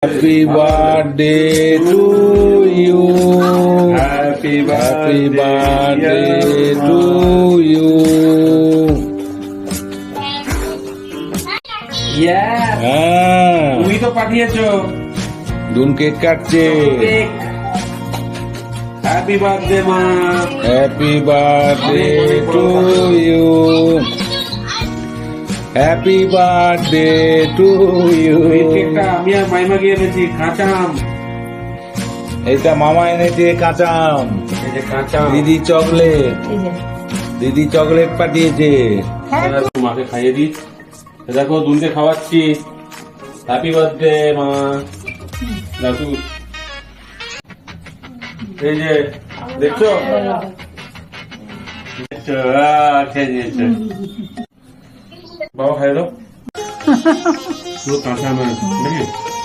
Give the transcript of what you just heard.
Happy birthday to you. Happy Happy birthday birthday dear to you. Yeah, তুমি তো পাঠিয়েছো দুন cake কাটছে। Cake. Happy birthday মা। Happy birthday to you. Happy birthday to you. এই কেকটা আমি আর মাইমা গিয়ে এনেছি, কাঁচা আম। এটা মামা এনেছে কাঁচা আম। এই যে কাঁচা আম। দিদি চকলেট। দিদি চকলেট পাঠিয়েছে। মাকে খাইয়ে দিই। দেখো দুনকে খাওয়াচ্ছি। হ্যাপি বার্থডে মা। দাদু এই যে দেখছো, খেয়ে দিয়েছে। বাবা খাই দাও। পুরো কাঁচা আম নাকি?